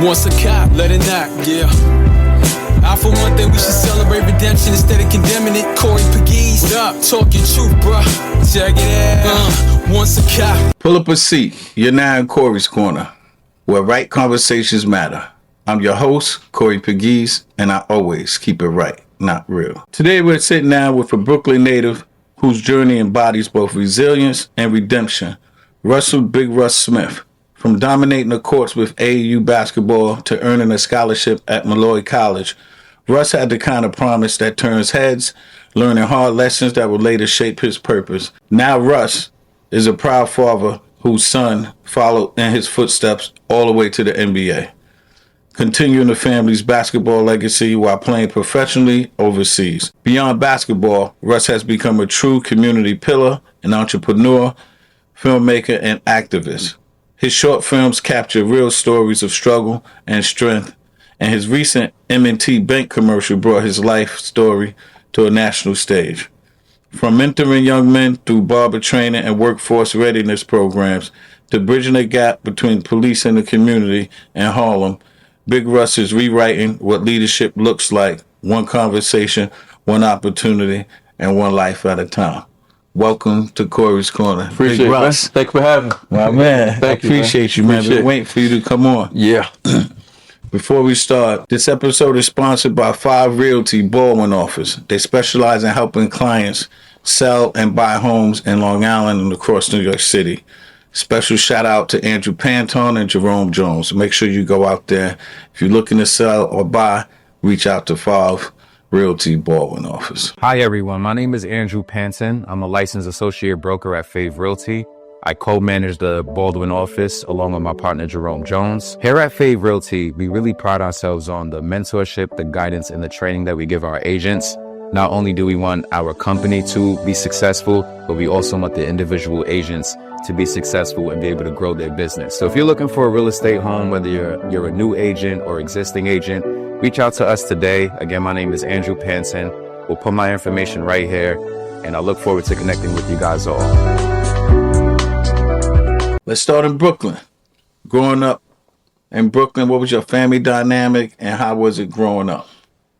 Once a cop, let it knock, yeah. I for one think we should celebrate redemption instead of condemning it. Corey Pegues, what up? Talking truth, bruh. Check it out. Once a cop. Pull up a seat. You're now in Corey's Corner, where right conversations matter. I'm your host, Corey Pegues, and I always keep it right, not real. Today we're sitting down with a Brooklyn native whose journey embodies both resilience and redemption. Big Russ Smith. From dominating the courts with AAU basketball to earning a scholarship at Molloy College, Russ had the kind of promise that turns heads, learning hard lessons that will later shape his purpose. Now Russ is a proud father whose son followed in his footsteps all the way to the NBA, continuing the family's basketball legacy while playing professionally overseas. Beyond basketball, Russ has become a true community pillar, an entrepreneur, filmmaker, and activist. His short films capture real stories of struggle and strength, and his recent M&T Bank commercial brought his life story to a national stage. From mentoring young men through barber training and workforce readiness programs to bridging the gap between police and the community in Harlem, Big Russ is rewriting what leadership looks like, one conversation, one opportunity, and one life at a time. Welcome to Corey's Corner. Appreciate it, man. Thank you for having me. My man, I appreciate you, man. Been waiting for you to come on. Yeah. Before we start, this episode is sponsored by 5 Realty Baldwin Office. They specialize in helping clients sell and buy homes in Long Island and across New York City. Special shout out to Andrew Pantone and Jerome Jones. Make sure you go out there. If you're looking to sell or buy, reach out to 5 Realty Baldwin Office. Hi everyone, my name is Andrew Panton. I'm a licensed associate broker at Fave Realty. I co-manage the Baldwin office along with my partner Jerome Jones. Here at Fave Realty, we really pride ourselves on the mentorship, the guidance, and the training that we give our agents. Not only do we want our company to be successful, but we also want the individual agents to be successful and be able to grow their business. So if you're looking for a real estate home, whether you're a new agent or existing agent, reach out to us today. Again, my name is Andrew Panton. We'll put my information right here, and I look forward to connecting with you guys all. Let's start in Brooklyn. Growing up in Brooklyn, what was your family dynamic and how was it growing up?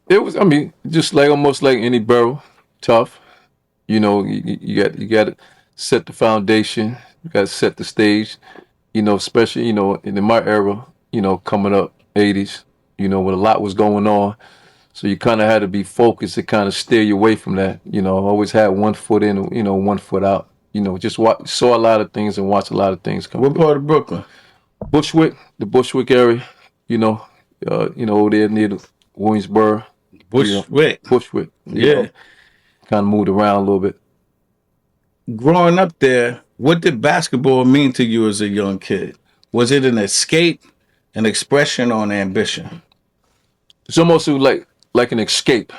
It was, just like almost like any borough, tough. You know, you got to set the foundation. You got to set the stage. You know, especially, in my era, coming up, 80s, when a lot was going on. So you kind of had to be focused to kind of steer you away from that. I always had one foot in, one foot out. Just saw a lot of things and watched a lot of things come. What part of Brooklyn? Bushwick, the Bushwick area, over there near Williamsburg. Bushwick. Yeah. Kind of moved around a little bit. Growing up there, what did basketball mean to you as a young kid? Was it an escape, an expression, or an ambition? It's almost like an escape.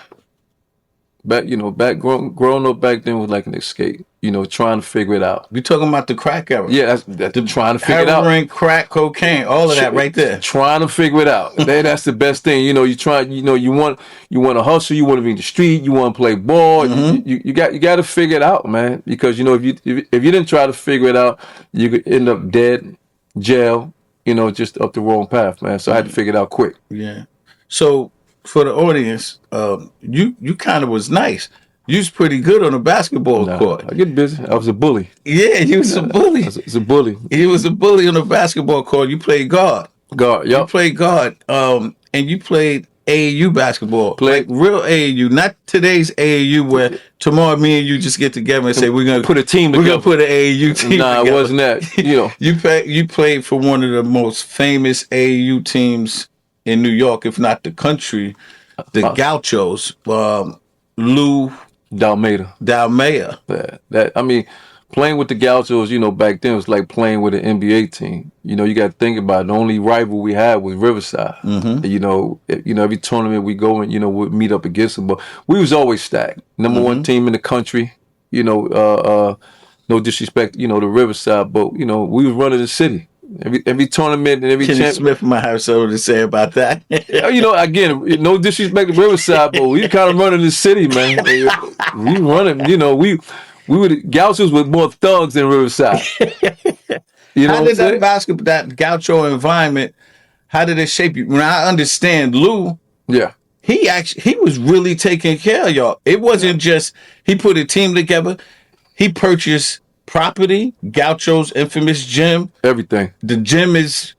Growing up back then was like an escape. Trying to figure it out. You're talking about the crack era. Yeah, that's trying to figure it out. Heroin, crack, cocaine, all of that right there. Trying to figure it out. That's the best thing. You want to hustle. You want to be in the street. You want to play ball. Mm-hmm. You got to figure it out, man. Because if you didn't try to figure it out, you could end up dead, jail. Just up the wrong path, man. So I had to figure it out quick. Yeah. So for the audience, you kind of was nice. You was pretty good on the basketball court. I get busy. I was a bully. Yeah, you was a bully. I was a bully. He was a bully on the basketball court. You played guard. Yep. You played guard. And you played AAU basketball. Like real AAU, not today's AAU where tomorrow me and you just get together and say we're gonna put a team together. We're gonna put an AAU team together. It wasn't that. You played for one of the most famous AAU teams in New York, if not the country, the Gauchos, Lou Dalmeda. Playing with the Gauchos, back then was like playing with an NBA team. You got to think about it. The only rival we had was Riverside. Mm-hmm. Every tournament we go in, we'd meet up against them. But we was always stacked. Number one team in the country. No disrespect, to Riverside, but we was running the city. Every tournament and every Kenny Smith might have something to say about that. Again, no disrespect to Riverside, but we kind of running the city, man. We running, we were the Gauchos with more thugs than Riverside. How did that Gaucho environment How did it shape you? When I understand Lou, Yeah. he was really taking care of y'all. It wasn't just he put a team together. He purchased property, Gaucho's infamous gym. Everything. The gym it's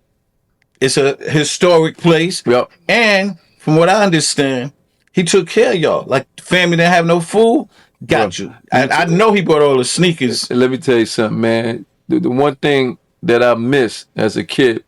a historic place. Yep. And from what I understand, he took care of y'all. Like family didn't have no food, got you. I know he bought all the sneakers. Let me tell you something, man. The one thing that I missed as a kid,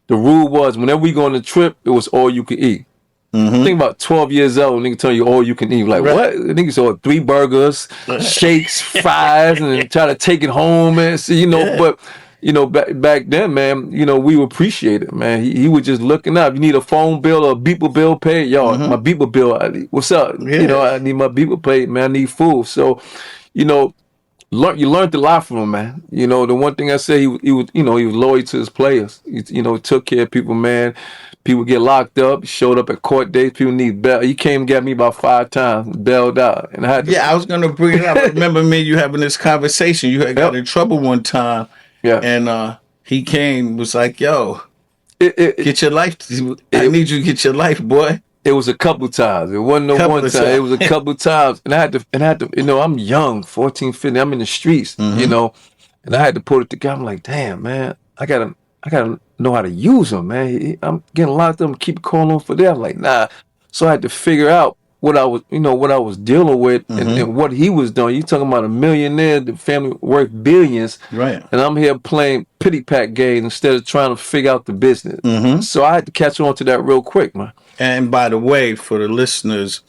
the rule was whenever we go on a trip, it was all you could eat. Think about 12 years old, nigga tell you all you can eat. Like, what? Niggas order 3 burgers, shakes, fries, and try to take it home, man. See, you know, but, you know, back then, man, you know, we appreciate it, man. He was just looking up. You need a phone bill or a beeper bill paid? Yo, my beeper bill, what's up? Yeah. You know, I need my beeper paid, man. I need food. So, you know, you learned a lot from him, man. You know, the one thing I say, he was, you know, he was loyal to his players. You know, took care of people, man. People get locked up. Showed up at court dates. People need bail. He came and got me about 5 times, bailed out, and I had to. Yeah, I was gonna bring it up. I remember me and you having this conversation. You had got in trouble one time, and he came, was like, "Yo, get your life. I need you to get your life, boy." It was a couple times. It wasn't no one time. It was a couple times. And I had to, you know, I'm young, 14, 15. I'm in the streets, you know, and I had to put it together. I'm like, damn, man, I gotta know how to use them, man. I'm getting locked up and keep calling them for that. I'm like, nah. So I had to figure out what I was dealing with and what he was doing. You talking about a millionaire, the family worth billions. Right. And I'm here playing pity pack games instead of trying to figure out the business. So I had to catch on to that real quick, man. And by the way, for the listeners,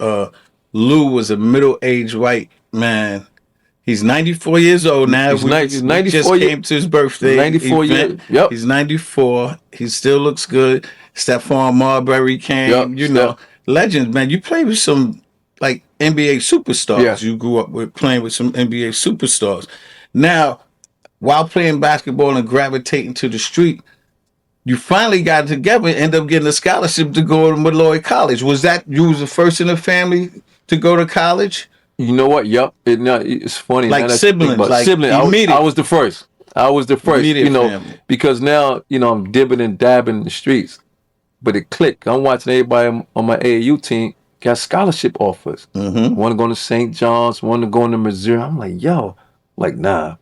Lou was a middle-aged white man. He's 94 years old now. He's 94 just came to his birthday. 94 years. Yep. He's 94. He still looks good. Stephon Marbury came. Yep. You know, legends, man. You play with some like NBA superstars. Yeah. You grew up with playing with some NBA superstars. Now, while playing basketball and gravitating to the street, you finally got together and ended up getting a scholarship to go to Molloy College. Was that you was the first in the family to go to college? You know what? Yup. It's funny. Like siblings. Like siblings. I was the first. Immediate you know, family. because now, you know, I'm dibbing and dabbing in the streets. But it clicked. I'm watching everybody on my AAU team got scholarship offers. One going to St. John's, one to go to Missouri. I'm like, yo, like, nah.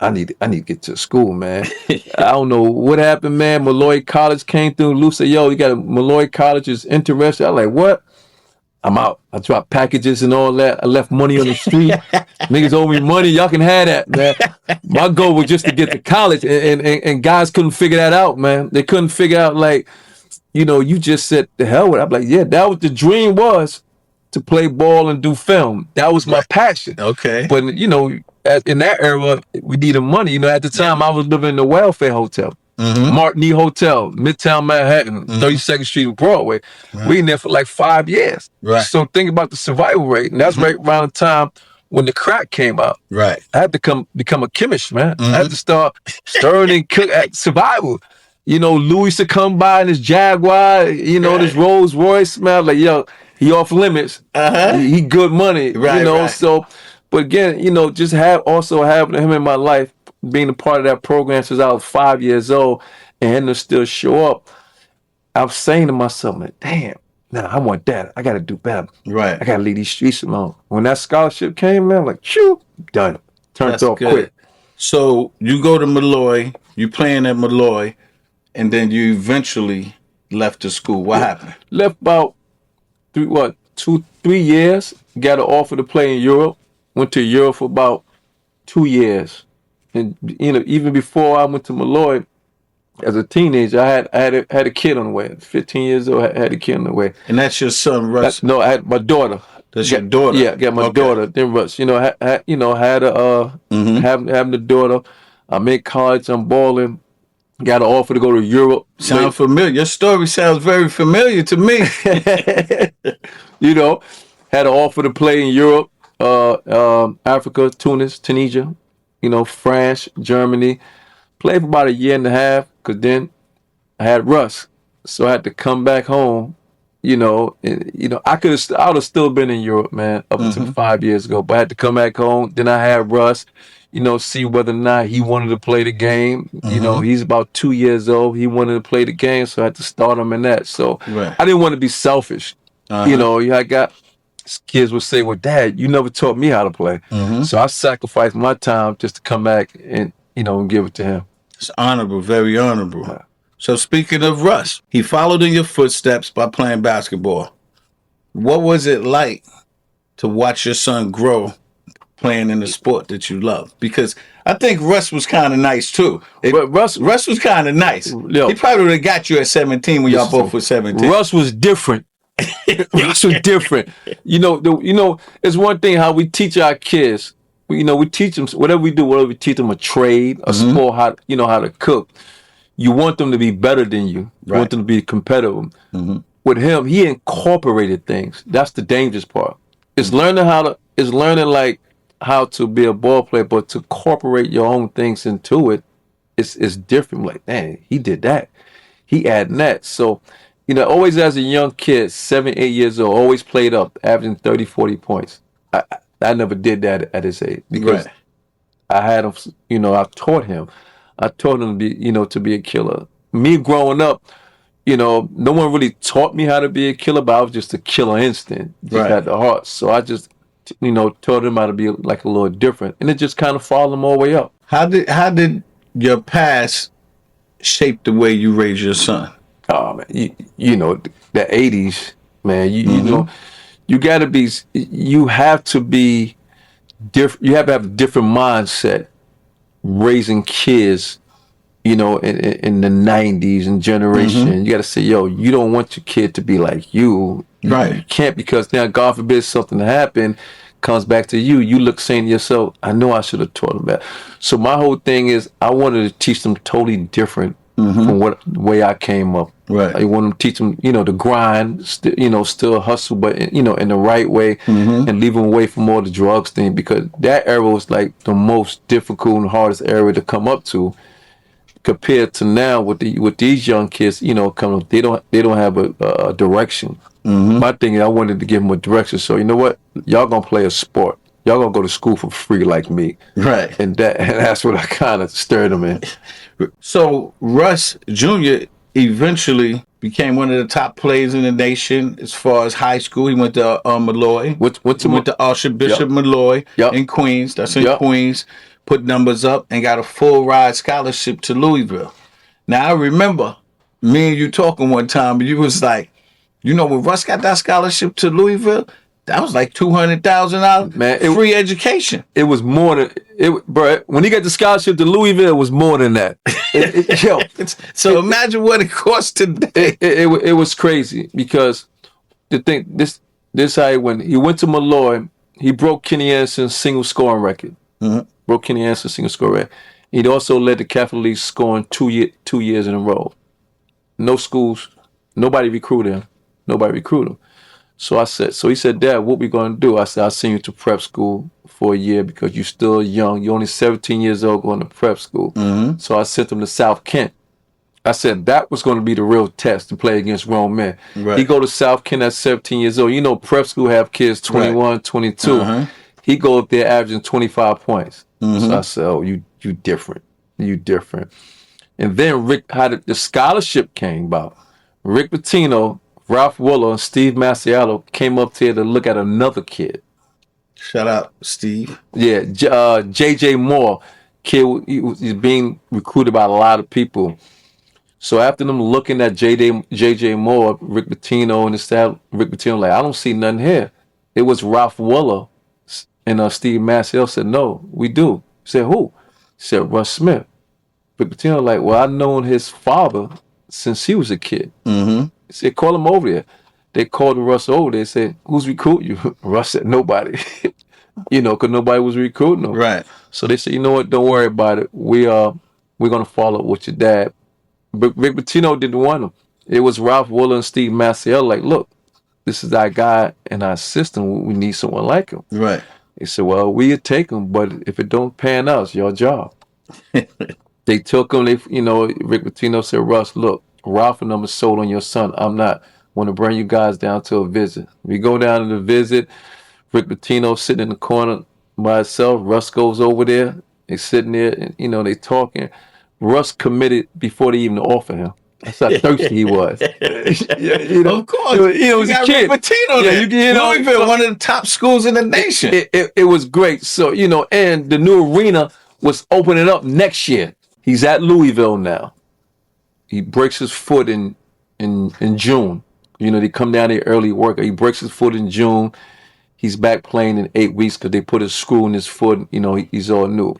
I need to get to school, man. I don't know what happened, man. Molloy College came through. Lou said, yo, you got a Molloy College is interested. I'm like, what? I'm out. I dropped packages and all that. I left money on the street. Niggas owe me money. Y'all can have that, man. My goal was just to get to college, and guys couldn't figure that out, man. They couldn't figure out, like, you know, you just said the hell with it. I'm like, yeah, that was the dream, was to play ball and do film. That was my passion. Okay. But, you know, in that era, we needed money. You know, at the time, I was living in the welfare hotel. Martini Hotel, Midtown Manhattan, 32nd Street and Broadway. We in there for like 5 years. Right. So think about the survival rate. And that's right around the time when the crack came out. Right. I had to become a chemist, man. I had to start stirring and cook at survival. You know, Louis used to come by in his Jaguar, you know, this Rolls Royce, man. Like, yo, he off limits. He good money. Right, you know, right. so, but again, you know, just having him in my life, being a part of that program since I was 5 years old, and him to still show up, I was saying to myself, like, damn, nah, I want that. I got to do better. Right. I got to leave these streets alone. When that scholarship came, man, I'm like, shoo, done. Turned off quick. So you go to Molloy, you playing at Molloy, and then you eventually left the school. What happened? Left about 2-3 years. Got an offer to play in Europe. Went to Europe for about 2 years. And, you know, even before I went to Molloy, as a teenager, I had a kid on the way. 15 years old, I had a kid on the way. And that's your son, Russ? No, I had my daughter. That's your daughter? Yeah, got my daughter. Then Russ. You know, had having the daughter. I'm in college. I'm balling. Got an offer to go to Europe. Sounds familiar. Your story sounds very familiar to me. You know, had an offer to play in Europe, Africa, Tunisia. You know, France, Germany. Played for about 1.5 years, because then I had Russ. So I had to come back home, you know. And, you know, I would have still been in Europe, man, up until 5 years ago. But I had to come back home. Then I had Russ. see whether or not he wanted to play the game. He's about 2 years old. He wanted to play the game, so I had to start him in that. So Right. I didn't want to be selfish. I got kids would say, "Well, Dad, you never taught me how to play." So I sacrificed my time just to come back and give it to him. It's honorable, very honorable. So speaking of Russ, he followed in your footsteps by playing basketball. What was it like to watch your son grow playing in the sport that you love? Because I think Russ was kind of nice too. But Russ was kind of nice. He probably would have got you at 17 when y'all both were 17. Russ was different. Russ was different. It's one thing how we teach our kids. We teach them whatever we do. Whatever we teach them a trade, a sport, how to cook. You want them to be better than you. You want them to be competitive. With him, he incorporated things. That's the dangerous part. It's learning like how to be a ball player, but to incorporate your own things into it, it's different. Like, man, he did that. He added that. So, always as a young kid, 7, 8 years old, always played up, averaging 30, 40 points. I never did that at his age because I had him, I taught him to be a killer. Me growing up, no one really taught me how to be a killer, but I was just a killer instinct. Just had the heart. So I just, taught him how to be like a little different. And it just kind of followed him all the way up. How did your past shape the way you raise your son? Oh, man, the 80s, man, you gotta be, you have to be different. You have to have a different mindset raising kids, in the 90s and generation. You got to say, yo, you don't want your kid to be like you. Right. You can't, because now, God forbid, something to happen, comes back to you. You look saying to yourself, I know I should have taught them that. So my whole thing is, I wanted to teach them totally different from the way I came up. Right. I want them to teach them, the grind, still hustle, but in the right way, and leave them away from all the drugs thing, because that era was like the most difficult and hardest era to come up to, compared to now with these young kids. Coming up, they don't have a direction. My thing is, I wanted to give them a direction. So you know what, y'all gonna play a sport. Y'all gonna go to school for free like me. Right. And that's what I kind of stirred them in. So Russ Jr. eventually became one of the top players in the nation as far as high school. He went to Molloy. Went to Archbishop Molloy in Queens. That's in Queens. Put numbers up and got a full ride scholarship to Louisville. Now I remember me and you talking one time, but you was like, when Russ got that scholarship to Louisville, that was like $200,000, man. Free education. It was more than it, bro. When he got the scholarship to Louisville, it was more than that. Imagine what it cost today. It was crazy, because the thing, this how he went to Molloy. He broke Kenny Anderson's single scoring record. Broke Kenny Anderson's single scoring record. He'd also led the Catholic League scoring 2 years in a row. No schools, nobody recruited him. So he said, Dad, what we going to do? I said, I'll send you to prep school for a year because you're still young. You're only 17 years old going to prep school. So I sent him to South Kent. I said that was going to be the real test, to play against grown men. Right. He go to South Kent at 17 years old. Prep school have kids 21, 22. He go up there averaging 25 points. So I said, oh, you different. You different. And then how the scholarship came about. Rick Pitino, Ralph Willer, and Steve Masiello came up here to look at another kid. Shout out, Steve. Yeah, J.J. Moore, kid, he's being recruited by a lot of people. So after them looking at J.J. Moore, Rick Pitino and the staff, Rick Pitino like, I don't see nothing here. It was Ralph Willer and Steve Masiello said, no, we do. He said, who? He said, Russ Smith. Rick Pitino like, well, I've known his father since he was a kid. He said, call him over there. They called Russ over there. They said, who's recruiting you? Russ said, nobody. Because nobody was recruiting him. Right. So they said, you know what? Don't worry about it. We're going to follow up with your dad. But Rick Pitino didn't want him. It was Ralph Willer and Steve Masiello like, look, this is our guy in our system. We need someone like him. Right. He said, well, we'll take him, but if it don't pan out, it's your job. They took him. Rick Pitino said, Russ, look, Ralph and them is sold on your son. I'm not. Want to bring you guys down to a visit. We go down to the visit. Rick Pitino sitting in the corner by himself. Russ goes over there. They sitting there, and they talking. Russ committed before they even offer him. That's how thirsty he was. Of course. It was a kid. Patino there. Louisville, one of the top schools in the nation. It was great. So, and the new arena was opening up next year. He's at Louisville now. He breaks his foot in June. They come down there early work. He breaks his foot in June. He's back playing in 8 weeks because they put a screw in his foot. He's all new.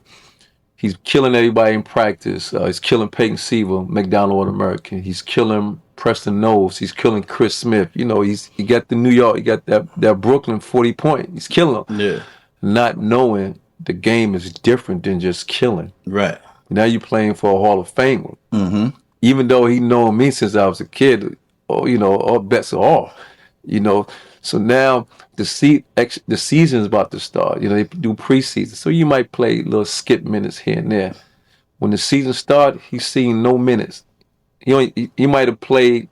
He's killing everybody in practice. He's killing Peyton Seaver, McDonald All-American. He's killing Preston Knowles. He's killing Chris Smith. He got the New York, he got that Brooklyn 40-point. He's killing them. Yeah. Not knowing the game is different than just killing. Right. Now you're playing for a Hall of Famer. Mm-hmm. Even though he known me since I was a kid, all bets are off. So now the season's about to start. They do preseason, so you might play little skip minutes here and there. When the season starts, he's seen no minutes. He might have played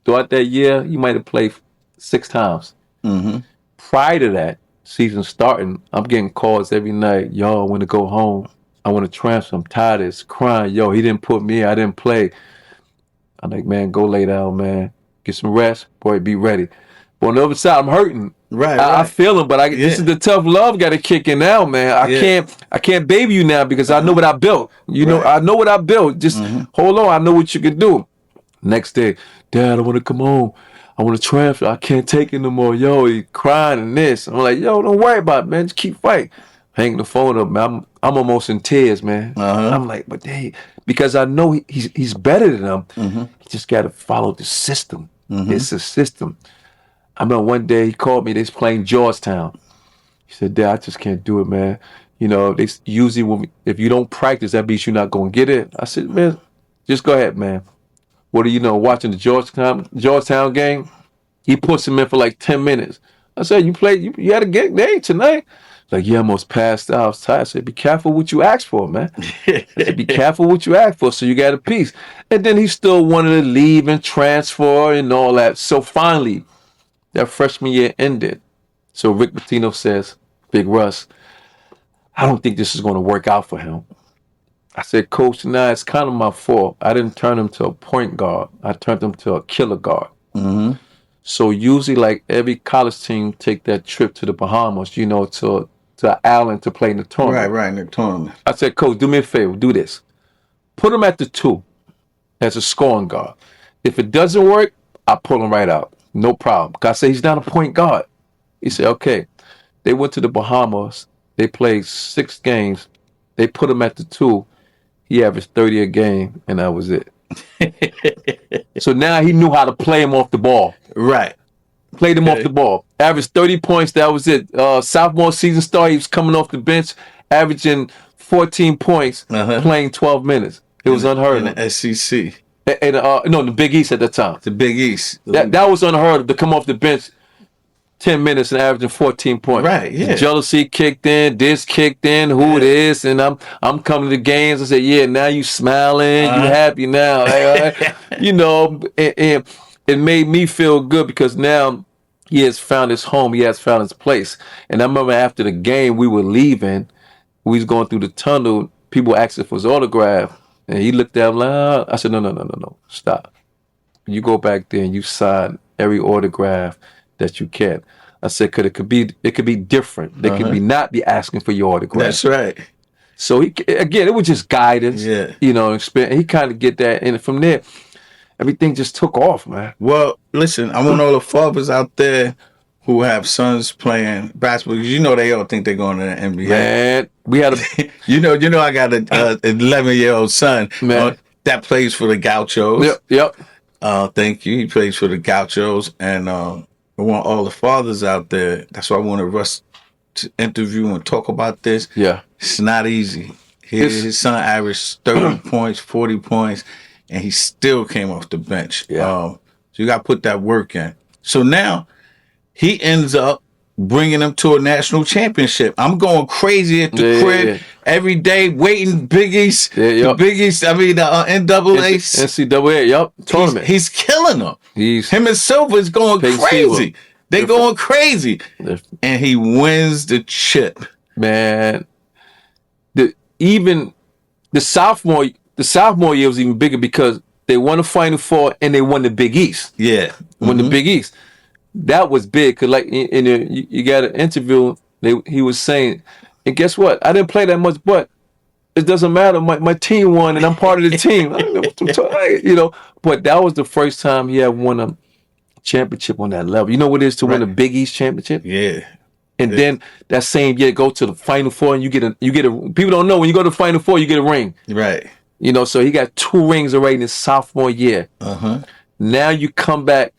throughout that year. He might have played 6 times. Mm-hmm. Prior to that season starting, I'm getting calls every night. Yo, I want to go home. I want to transfer. I'm tired of this. Crying. Yo, he didn't put me in. I didn't play. I'm like, man, go lay down, man. Get some rest. Boy, be ready. But on the other side, I'm hurting. Right. I feel him, but this is the tough love got to kick in now, man. I can't baby you now because I know what I built. I know what I built. Just hold on. I know what you can do. Next day, Dad, I want to come home. I want to transfer. I can't take it no more. Yo, he crying and this. I'm like, yo, don't worry about it, man. Just keep fighting. Hanging the phone up, man. I'm almost in tears, man. I'm like, but because I know he's better than them. Mm-hmm. He just got to follow the system. Mm-hmm. It's a system. I remember one day he called me. They was playing Georgetown. He said, Dad, I just can't do it, man. They usually if you don't practice, that means you're not gonna get it. I said, man, just go ahead, man. What do you know? Watching the Georgetown game, he puts him in for like 10 minutes. I said, you had a game day tonight. Like, yeah, I almost passed out. I was tired. I said, be careful what you ask for, man. I said, be careful what you ask for, so you got a piece. And then he still wanted to leave and transfer and all that. So finally, that freshman year ended. So Rick Pitino says, Big Russ, I don't think this is going to work out for him. I said, Coach, it's kind of my fault. I didn't turn him to a point guard. I turned him to a killer guard. Mm-hmm. So usually, like every college team take that trip to the Bahamas, to an island to play in the tournament. Right, in the tournament. I said, Coach, do me a favor, do this. Put him at the 2 as a scoring guard. If it doesn't work, I pull him right out. No problem. I said, he's not a point guard. He said, okay. They went to the Bahamas. They played 6 games. They put him at the 2. He averaged 30 a game, and that was it. So now he knew how to play him off the ball. Right. Played him off the ball. Averaged 30 points. That was it. Sophomore season start, he was coming off the bench, averaging 14 points, playing 12 minutes. It was unheard of. In the SEC. No, the Big East at that time. The Big East. That was unheard of, to come off the bench 10 minutes and averaging 14 points. Right, yeah. The jealousy kicked in, this kicked in, who this, and I'm coming to the games. I said, yeah, now you smiling, you happy now. And it made me feel good because now he has found his home, he has found his place. And I remember after the game, we were leaving, we was going through the tunnel, people asking for his autograph, and he looked at him like, I said, no, stop. You go back there and you sign every autograph that you can. I said, cause it could be different. They could not be asking for your autograph. That's right. So it was just guidance. Yeah. Experience. He kind of get that, and from there, everything just took off, man. Well, listen, I want all the fathers out there who have sons playing basketball. They all think they're going to the NBA. Man, we had a I got an 11-year-old son that plays for the Gauchos. Yep. Thank you. He plays for the Gauchos, and I want all the fathers out there. That's why I wanted Russ to interview and talk about this. Yeah. It's not easy. His son averaged 30 points, 40 points, and he still came off the bench. Yeah. So you got to put that work in. So now he ends up bringing them to a national championship. I'm going crazy at the crib every day, waiting Big East. The Big East, the NCAA. NCAA, yep. Tournament. He's killing them. Him and Silver is going Peyton crazy. Seaver. They going crazy. And he wins the chip. Man, even the sophomore year was even bigger because they won the Final Four and they won the Big East. Yeah. Won the Big East. That was big because, like, you got an interview. He was saying, and guess what? I didn't play that much, but it doesn't matter. My team won, and I'm part of the team. You know, but that was the first time he had won a championship on that level. You know what it is to win a Big East championship? Yeah. And then that same year, go to the Final Four, and you get a. People don't know when you go to the Final Four, you get a ring. Right. You know, so he got 2 rings already in his sophomore year. Now you come back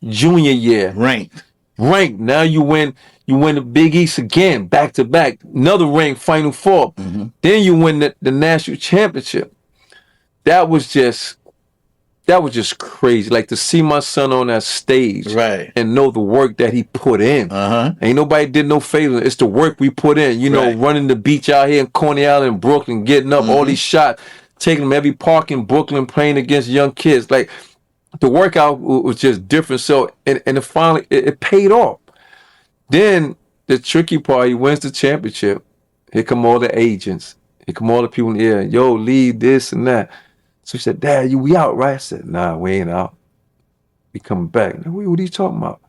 junior year, Ranked. Now you win the Big East again, back to back, another ring, Final Four. Then you win the national championship. That was just crazy. Like, to see my son on that stage, Right, and know the work that he put in. Ain't nobody did no favor. It's the work we put in. You know, running the beach out here in Coney Island, Brooklyn, getting up, all these shots, taking them every park in Brooklyn, playing against young kids. Like, the workout was just different. So, and it finally, it paid off. Then the tricky part, he wins the championship. Here come all the agents. Here come all the people in the air. Yo, lead this and that. So he said, Dad, we out, right? I said, nah, we ain't out. We coming back. What are you talking about?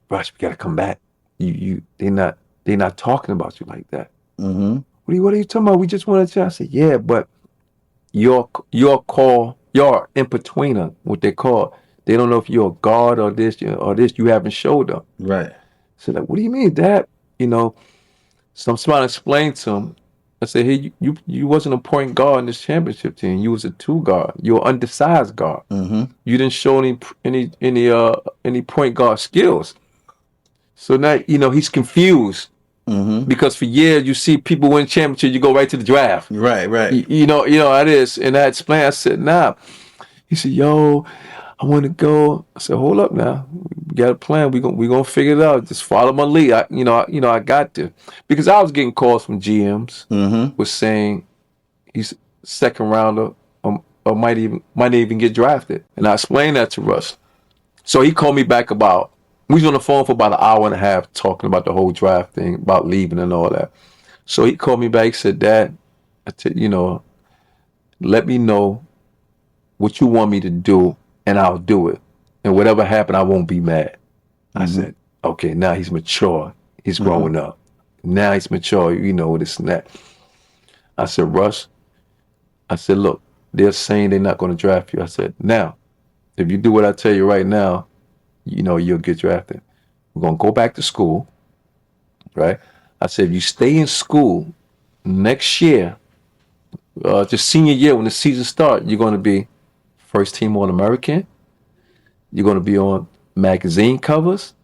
Russ, we gotta come back. They not talking about you like that. What are you talking about? We just want to. I said, yeah, but your call, you're in betweener, what they call. They don't know if you're a guard or this you haven't showed them. right. So, like, what do you mean, Dad? You know, so I'm trying to explain to him. I said, hey, you wasn't a point guard in this championship team. You was a 2 guard. You were undersized guard. You didn't show any point guard skills. So now, you know, he's confused. Because for years you see people win championship, you go right to the draft. Right. You know that is. And I explained, I said, nah. He said, yo, I want to go. I said, hold up now. We got a plan. We gonna figure it out. Just follow my lead. I got to. Because I was getting calls from GMs was saying he's second rounder or might even get drafted. And I explained that to Russ. So he called me back we was on the phone for about an hour and a half talking about the whole draft thing, about leaving and all that. So he called me back, he said, Dad, let me know what you want me to do and I'll do it. And whatever happened, I won't be mad. I said, okay, now he's mature. He's growing up. Now he's mature, this and that. I said, Russ, look, they're saying they're not going to draft you. I said, now, if you do what I tell you right now, you'll get drafted. We're going to go back to school, right? I said, if you stay in school next year, just senior year when the season starts, you're going to be first team All-American. You're going to be on magazine covers.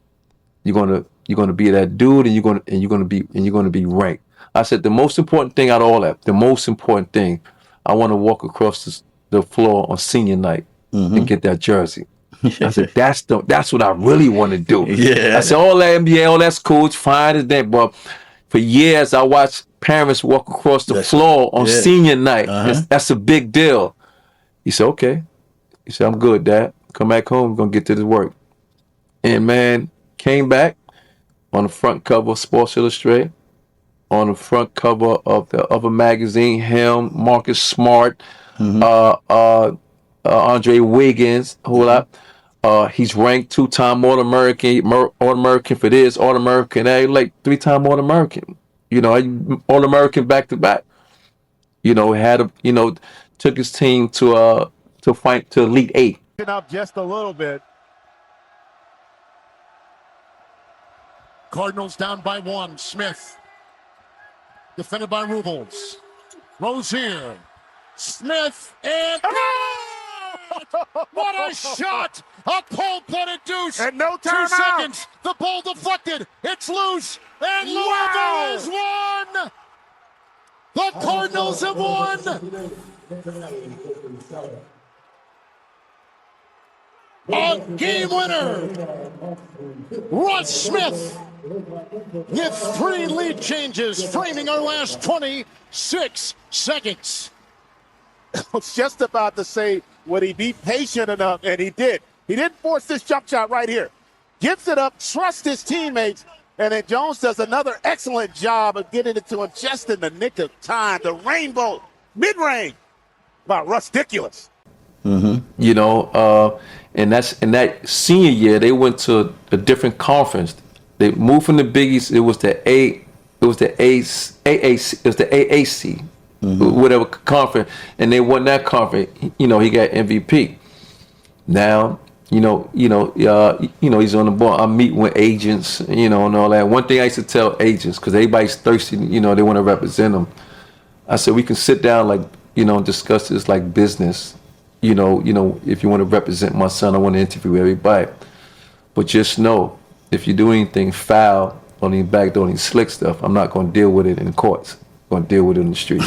You're going to be that dude, and you're going to be ranked. I said, the most important thing out of all that, I want to walk across the floor on senior night and get that jersey. I said, that's what I really want to do. Yeah. I said, all that NBA, all that's cool, it's fine as that, but for years I watched parents walk across the floor on senior night. That's a big deal. He said, okay. He said, I'm good, Dad. Come back home, we're gonna get to this work. And man, came back on the front cover of Sports Illustrated, on the front cover of the other magazine, him, Marcus Smart, Andre Wiggins, a whole lot. He's ranked 2-time All-American for this, All-American that, like 3-time All-American. All-American back to back. Took his team to fight to Elite 8. Up just a little bit. Cardinals down by 1. Smith. Defended by Rubles. Rozier. Smith and what a shot! A cold-blooded deuce. And no 2 timeout. seconds. The ball deflected. It's loose. And Louisville has won. The Cardinals have won. A game winner. Russ Smith with 3 lead changes, framing our last 26 seconds. I was just about to say, would he be patient enough? And he did. He didn't force this jump shot right here. Gives it up, trusts his teammates, And then Jones does another excellent job of getting it to him just in the nick of time. The rainbow, mid-range. About Russ-diculous. You know, and that senior year they went to a different conference. They moved from the Big East. It was the AAC, whatever conference, and they won that conference. You know, he got MVP. Now, he's on the board. I'm meeting with agents, and all that. One thing I used to tell agents, because everybody's thirsty, they want to represent them. I said we can sit down, like, and discuss this like business. If you want to represent my son, I want to interview everybody. But just know, if you do anything foul on any backdoor, any slick stuff, I'm not going to deal with it in the courts. I'm going to deal with it in the street.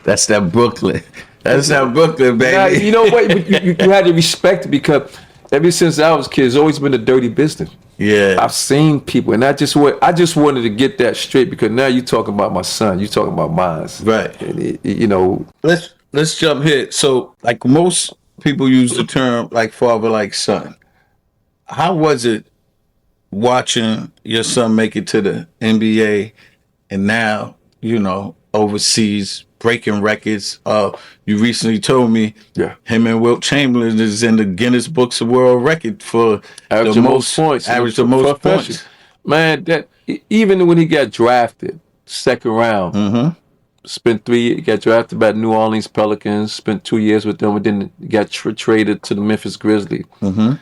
That's that Brooklyn. That's that Brooklyn, baby. Now, you know what? You had to respect it, because ever since I was a kid, it's always been a dirty business. Yeah. I've seen people, and I just wanted to get that straight, because now you're talking about my son. You're talking about mine. Right. And Let's jump here. So, like, most people use the term like father, like son. How was it watching your son make it to the NBA and now, overseas breaking records? You recently told me him and Wilt Chamberlain is in the Guinness Books of World Record for average the most points. Average the most points. Man, that even when he got drafted, second round, spent 3 years, got drafted by New Orleans Pelicans, spent 2 years with them, and then got traded to the Memphis Grizzlies. Man,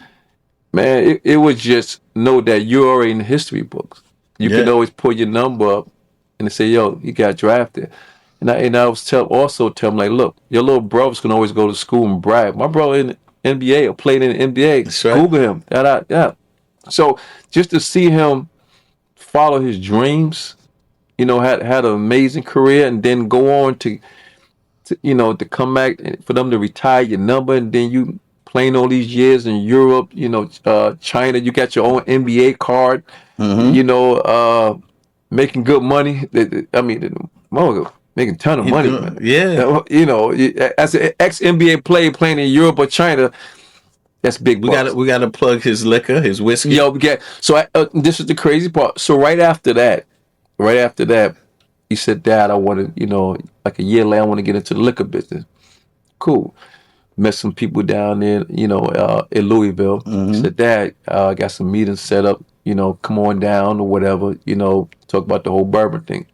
it was just know that you're already in the history books. You can always put your number up and say, yo, he got drafted. And I was tell him, like, look, your little brothers can always go to school and brag. My brother in the NBA or played in the NBA. That's right. Google him. Yeah. So just to see him follow his dreams, had an amazing career, and then go on to come back, for them to retire your number, and then you playing all these years in Europe, China, you got your own NBA card, making good money. I mean, making a ton of money. Man. Yeah. As an ex-NBA player playing in Europe or China, that's big bucks. We got to plug his liquor, his whiskey. So this is the crazy part. So right after that, he said, Dad, I want to, like a year later, I want to get into the liquor business. Cool. Met some people down there, in Louisville. He said, Dad, I got some meetings set up, come on down or whatever, talk about the whole bourbon thing.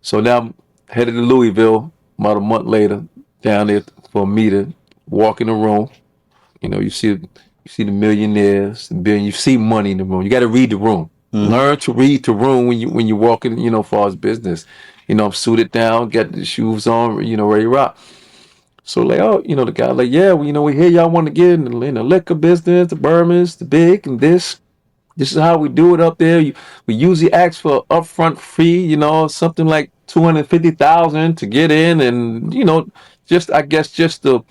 So now I'm headed to Louisville about a month later, down there for a meeting, walk in the room. You see the millionaires, you see money in the room. You got to read the room. Learn to read the room when you walk in, for his business. I'm suited down, got the shoes on, ready to rock. So like, the guy like, yeah, we hear y'all want to get in the liquor business, the bourbons, the big, and this. This is how we do it up there. We usually ask for upfront fee, something like $250,000 to get in, and just to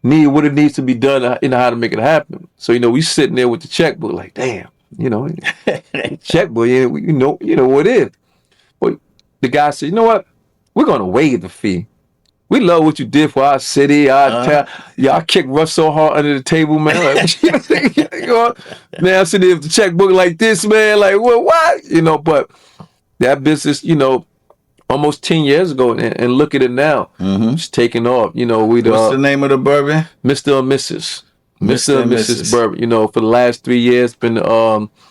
need what it needs to be done, how to make it happen. So we sitting there with the checkbook, like, damn, checkbook, you know what it is. But the guy said, you know what? We're gonna waive the fee. We love what you did for our city, our town. Yeah, I kicked Russ so hard under the table, man. Like, man, I'm sitting there with the checkbook like this, man. Like, what? But that business, almost 10 years ago, and look at it now. It's taking off. What's the name of the bourbon? Mr. and Mrs. Mr. and Mrs. Bourbon. For the last 3 years, been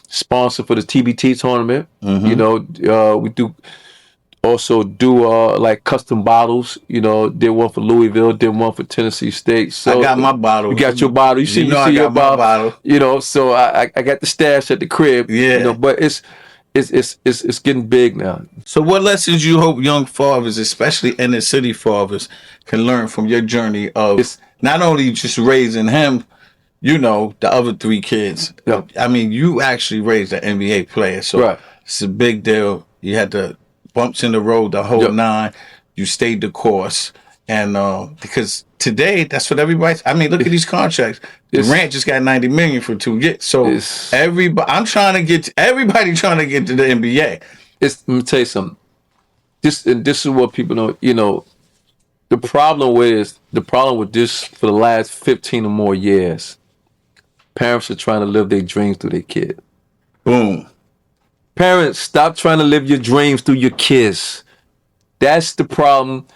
sponsor for the TBT tournament. We do like custom bottles. Did one for Louisville, did one for Tennessee State. So I got my bottle. You got your bottle. You see your bottle. So I got the stash at the crib. Yeah. But it's getting big now. So what lessons you hope young fathers, especially inner city fathers, can learn from your journey of not only just raising him, the other 3 kids. Yeah. I mean, you actually raised an NBA player, so it's a big deal. You had the bumps in the road, the whole 9. You stayed the course, and because today that's what everybody's. I mean, look at these contracts. Durant just got $90 million for 2 years. So everybody trying to get to the NBA. Let me tell you something. This is what people know. The problem with this for the last 15 or more years, Parents are trying to live their dreams through their kid. Boom. Parents, stop trying to live your dreams through your kids. That's the problem.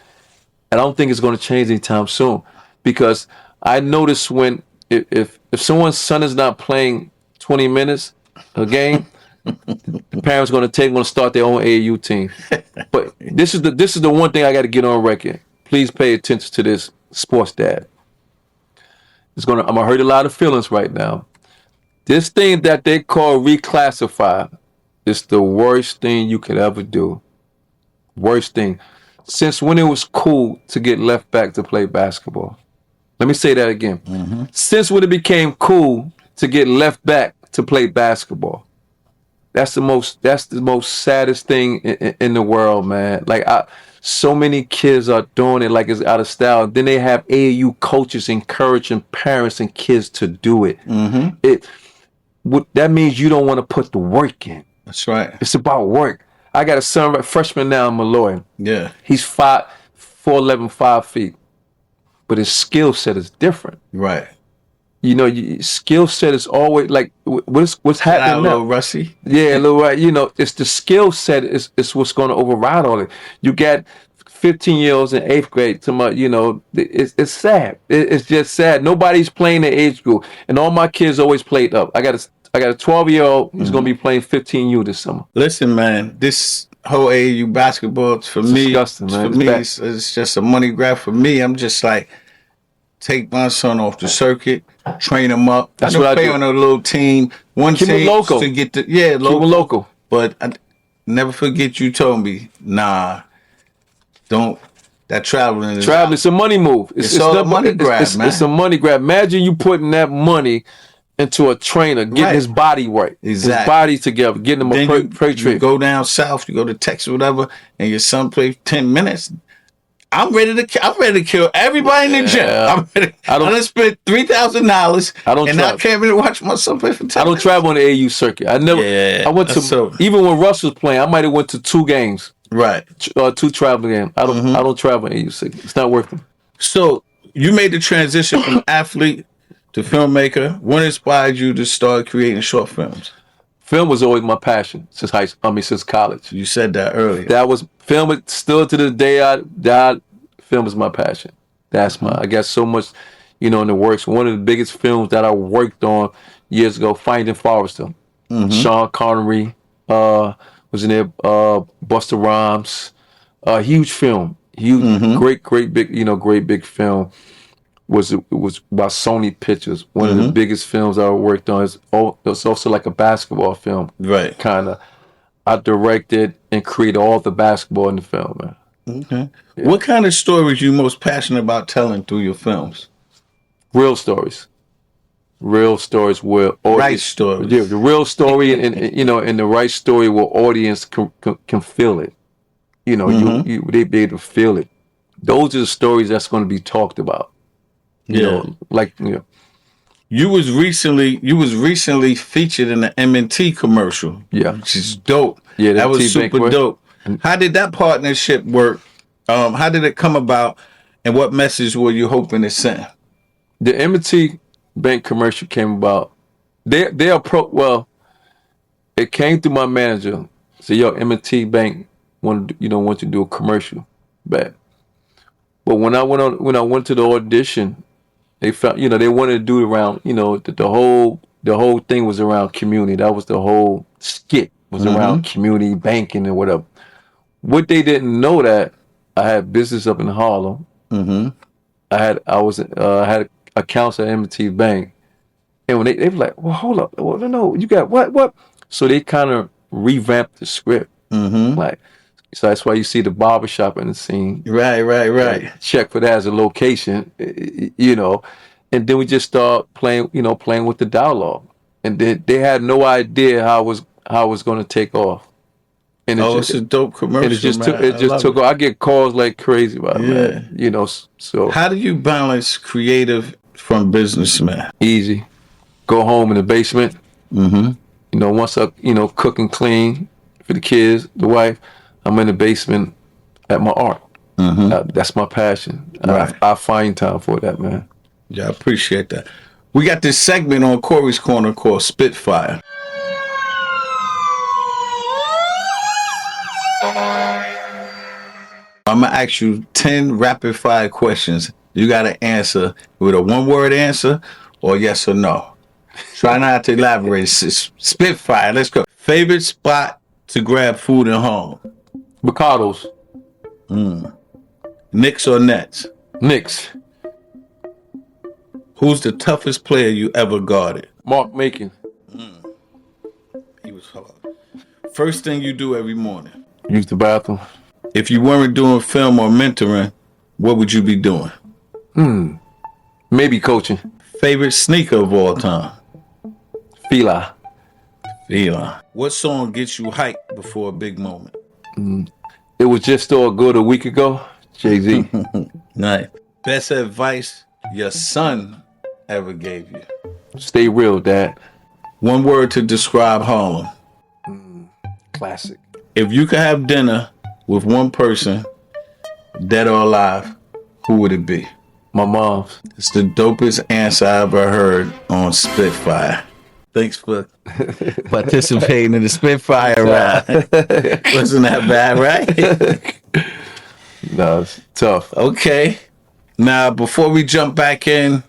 And I don't think it's going to change anytime soon. Because I notice when, if someone's son is not playing 20 minutes a game, the parents going to start their own AAU team. But this is the one thing I got to get on record. Please pay attention to this, sports dad. I'm gonna hurt a lot of feelings right now. This thing that they call reclassify is the worst thing you could ever do. Worst thing. Since when it was cool to get left back to play basketball. Let me say that again. Mm-hmm. Since when it became cool to get left back to play basketball. That's the most saddest thing in the world, man. Like so many kids are doing it like it's out of style. Then they have AAU coaches encouraging parents and kids to do it. Mm-hmm. That means you don't want to put the work in. That's right. It's about work. I got a son, freshman now in Molloy. Yeah. He's 4'11", 5 feet. But his skill set is different. Right. You know, skill set is always like what's happening now. Little Russy. Yeah, little right. You know, it's the skill set is what's going to override all it. You got 15-year-olds in 8th grade. It's sad. It's just sad. Nobody's playing the age group, and all my kids always played up. I got a 12-year-old who's going to be playing 15U this summer. Listen, man, this whole AAU basketball it's disgusting, man. It's just a money grab for me. I'm just like, take my son off the circuit, train him up. That's what I play do. On a little team. Keep team local. To get local. Keep him local. But I never forget you told me, nah, don't. That traveling is it's a money move. It's all a money grab, man. It's a money grab. Imagine you putting that money into a trainer, getting his body right, his body together, getting him a pre-trip. You go down south, you go to Texas, whatever, and your son plays 10 minutes. I'm ready to kill everybody in the gym. I'm ready. I done spent $3,000. And I can't really watch my son play for 10 minutes. I don't travel on the AAU circuit. I went to even when Russ was playing, I might have went to 2 games. Right. 2 traveling games. I don't travel on AAU circuit. It's not worth it. So you made the transition from athlete to filmmaker. What inspired you to start creating short films? Film was always my passion since college. You said that earlier. That was film. Still to the day I died, film is my passion. I got so much, in the works. One of the biggest films that I worked on years ago, Finding Forrester. Mm-hmm. Sean Connery was in there. Busta Rhymes. Huge film. Huge, great big film. It was by Sony Pictures. One of the biggest films I worked on. It's also like a basketball film. Right. Kind of. I directed and created all the basketball in the film, man. Okay. Yeah. What kind of stories you most passionate about telling through your films? Real stories. Real stories where right stories. Yeah, the real story and the right story where audience can feel it. They be able to feel it. Those are the stories that's going to be talked about. You was recently featured in the M&T commercial. Yeah, which is dope. Yeah, that was super dope. How did that partnership work? How did it come about? And what message were you hoping to send? The M&T Bank commercial came about. It came through my manager. Said, "Yo, M&T Bank want to do a commercial." But when I went to the audition. They felt, they wanted to do it around, the whole thing was around community. That was the whole skit was around community banking and whatever. What they didn't know that I had business up in Harlem. Mm-hmm. I had accounts at M&T Bank, and when they were like, "Well, hold up, well, no, you got what?" So they kind of revamped the script, So that's why you see the barbershop in the scene. Right. Check for that as a location, And then we just start playing with the dialogue. And they had no idea how it was going to take off. And it's a dope commercial. And it just took off. I get calls like crazy about it, man. So how do you balance creative from business, man? Easy. Go home in the basement. Mm-hmm. Once I cook and clean for the kids, the wife. I'm in the basement at my art. Mm-hmm. That's my passion. Right. I find time for that, man. Yeah, I appreciate that. We got this segment on Corey's Corner called Spitfire. I'm going to ask you 10 rapid fire questions. You got to answer with a one-word answer or yes or no. Try not to elaborate. Spitfire. Let's go. Favorite spot to grab food in Harlem? Bocados. Knicks or Nets? Knicks. Who's the toughest player you ever guarded? Mark Macon. He was hard. First thing you do every morning? Use the bathroom. If you weren't doing film or mentoring, what would you be doing? Maybe coaching. Favorite sneaker of all time? Fila. What song gets you hyped before a big moment? It was just so good a week ago. Jay-Z. Nice. Best advice your son ever gave you? Stay real, Dad. One word to describe Harlem. Classic. If you could have dinner with one person, dead or alive, who would it be? My mom's. It's the dopest answer I ever heard on Spitfire. Thanks for participating in the Spitfire ride. Wasn't that bad, right? No, it's tough. Okay. Now, before we jump back in,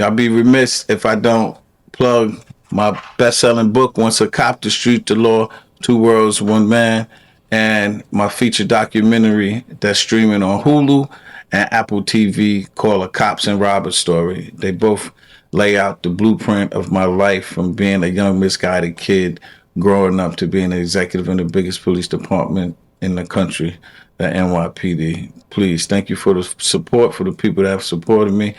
I'll be remiss if I don't plug my best-selling book, Once a Cop, The Street, The Law, Two Worlds, One Man, and my feature documentary that's streaming on Hulu and Apple TV called A Cops and Robbers Story. They both lay out the blueprint of my life from being a young misguided kid growing up to being an executive in the biggest police department in the country, the NYPD. Please, thank you for the support, for the people that have supported me,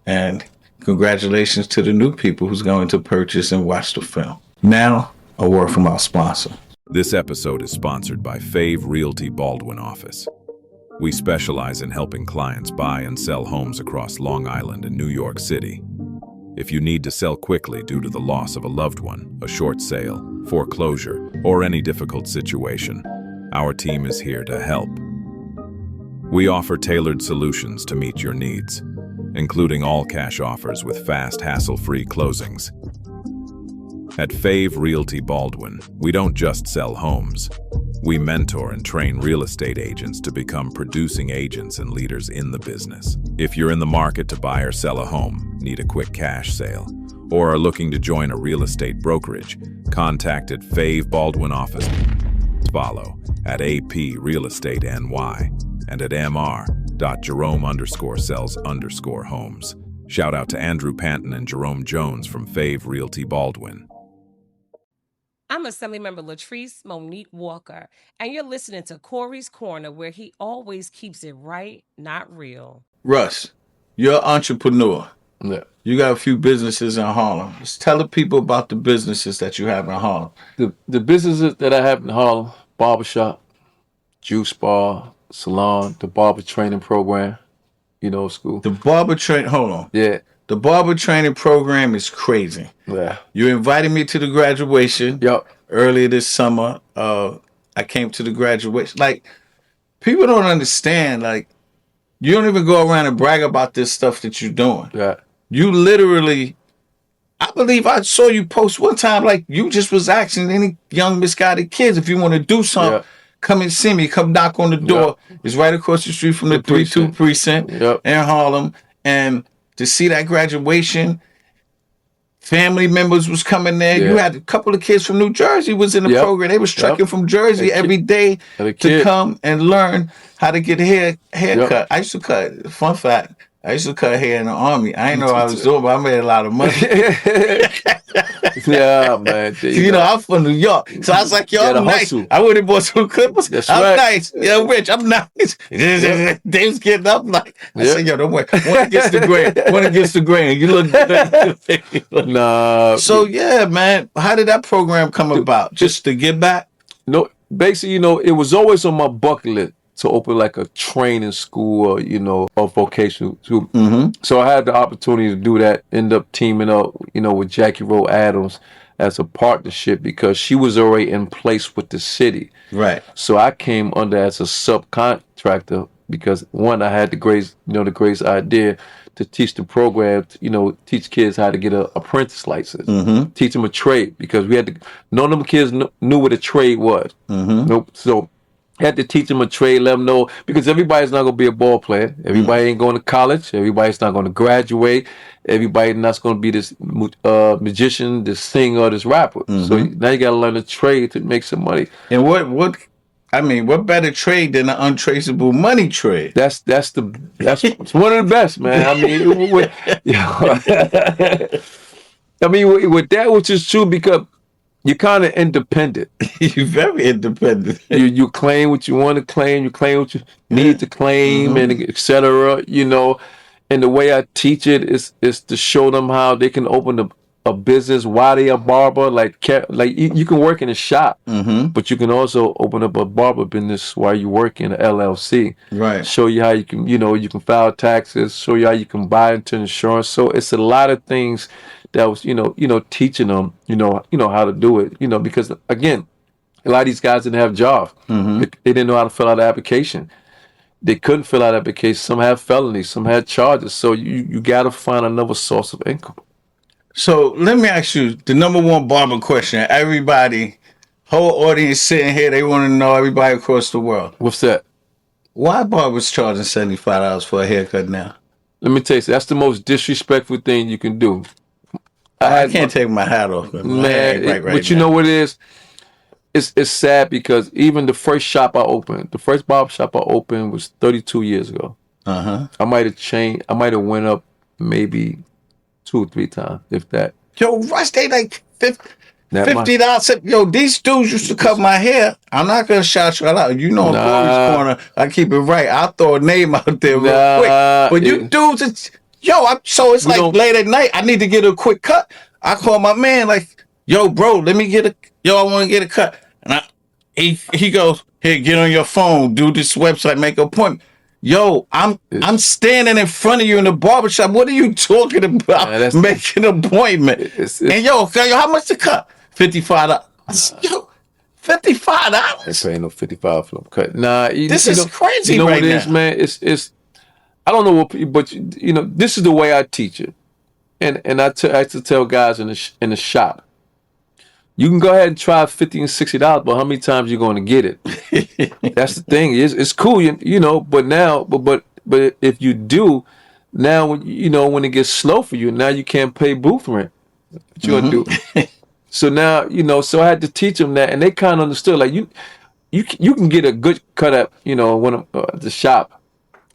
and congratulations to the new people who's going to purchase and watch the film. Now, a word from our sponsor. This episode is sponsored by Fave Realty Baldwin Office. We specialize in helping clients buy and sell homes across Long Island and New York City. If you need to sell quickly due to the loss of a loved one, a short sale, foreclosure, or any difficult situation, our team is here to help. We offer tailored solutions to meet your needs, including all-cash offers with fast, hassle-free closings. At Fave Realty Baldwin, we don't just sell homes. We mentor and train real estate agents to become producing agents and leaders in the business. If you're in the market to buy or sell a home, need a quick cash sale, or are looking to join a real estate brokerage, contact at Fave Baldwin Office. Follow at AP Real Estate NY and at mr.jerome_sells_homes. Shout out to Andrew Panton and Jerome Jones from Fave Realty Baldwin. I'm Assemblymember Latrice Monique Walker, and you're listening to Corey's Corner, where he always keeps it right, not real. Russ, you're an entrepreneur. Yeah. You got a few businesses in Harlem. Just tell the people about the businesses that you have in Harlem. The businesses that I have in Harlem, barbershop, juice bar, salon, the barber training program, school. The barber train, hold on. Yeah. The barber training program is crazy. Yeah. You invited me to the graduation. Yep. Earlier this summer. I came to the graduation. Like, people don't understand. Like, you don't even go around and brag about this stuff that you're doing. Yeah. You literally, I believe I saw you post one time, like, you just was asking any young misguided kids, if you want to do something, come and see me. Come knock on the door. Yep. It's right across the street from the 3-2 precinct in Harlem. And to see that graduation, family members was coming there. You had a couple of kids from New Jersey was in the program. They was trekking from Jersey every day to come and learn how to get a haircut. I used to cut, fun fact, I used to cut hair in the Army. I didn't know what I was doing, but I made a lot of money. Yeah, man. I'm from New York. So I was like, I'm nice. Hustle. I would have bought some clippers. That's I'm right. nice. Rich. I'm nice. They was getting up like, I said, don't worry. One against the grain. You look good. Nah. So, man, how did that program come about? Just to give back? No, basically, it was always on my bucket list to open like a training school or, or vocational school. Mm-hmm. So I had the opportunity to do that, end up teaming up, with Jackie Rowe Adams as a partnership because she was already in place with the city. Right. So I came under as a subcontractor because one, I had the greatest idea to teach the program, teach kids how to get a apprentice license, teach them a trade, because we had to. None of them kids knew what a trade was. Nope. So had to teach them a trade, let them know, because everybody's not going to be a ball player. Everybody ain't going to college. Everybody's not going to graduate. Everybody not going to be this magician, this singer, this rapper. So now you got to learn a trade to make some money. And what better trade than an untraceable money trade? That's it's one of the best, man. I mean, with that, which is true, because you're kind of independent. You're very independent. You claim what you want to claim. You claim what you need to claim, and etc. And the way I teach it is to show them how they can open a business while they a barber. Like you can work in a shop, but you can also open up a barber business while you work in an LLC. Right. Show you how you can, you can file taxes. Show you how you can buy into insurance. So it's a lot of things that was, teaching them, how to do it. Because again, a lot of these guys didn't have jobs. They didn't know how to fill out an application. They couldn't fill out applications. Some had felonies. Some had charges. So you got to find another source of income. So let me ask you the number one barber question. Everybody, whole audience sitting here, they want to know, everybody across the world. What's that? Why barbers charging $75 for a haircut now? Let me tell you, that's the most disrespectful thing you can do. I can't take my hat off. Man, but you know what it is? It's sad, because even the first barber shop I opened was 32 years ago. I might have went up maybe 2 or 3 times, if that. Yo, Russ, they like $50. Yo, these dudes used to cut my hair. I'm not gonna shout you out. Corey's Corner, I keep it right. I'll throw a name out there real quick. But you dudes, so it's like late at night. I need to get a quick cut. I call my man like, yo, bro, I want to get a cut. And he goes, here, get on your phone, do this website, make an appointment. Yo, I'm standing in front of you in the barbershop. What are you talking about? Making an appointment. And yo, how much the cut? $55. Yo, $55. It's ain't no $55 for them cut. Nah, this is crazy. You know right what it now. is, man? It's I don't know what, but this is the way I teach it, and I like to tell guys in the shop, you can go ahead and try $50 and $60, but how many times you going to get it? That's the thing. It's cool, but now, but if you do, now when it gets slow for you, now you can't pay booth rent. What you gonna do? So now, so I had to teach them that, and they kind of understood. Like you can get a good cut at the shop.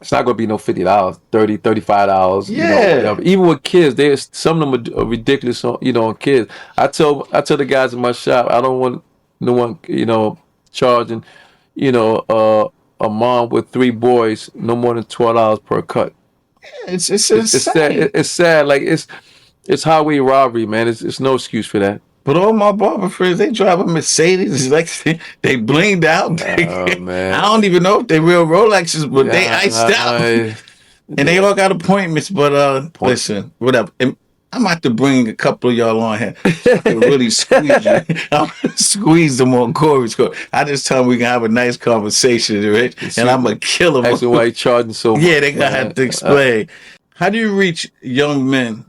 It's not gonna be no $50, $30, $35. Yeah. Even with kids, some of them are ridiculous. On kids. I tell the guys in my shop, I don't want no one, charging, a mom with 3 boys no more than $12 per cut. Yeah, it's sad. It's sad. Like it's highway robbery, man. It's no excuse for that. But all my barber friends, they drive a Mercedes. It's like they blinged out. Oh, man. I don't even know if they real Rolexes, but they iced out. And they all got appointments. But listen, whatever. I'm going to have to bring a couple of y'all on here to really squeeze you. I'm going to squeeze them on Corey's Court. I just tell them we can have a nice conversation, right? And I'm going to kill them. Asking why you charging so much. Yeah, they going to have to explain. How do you reach young men?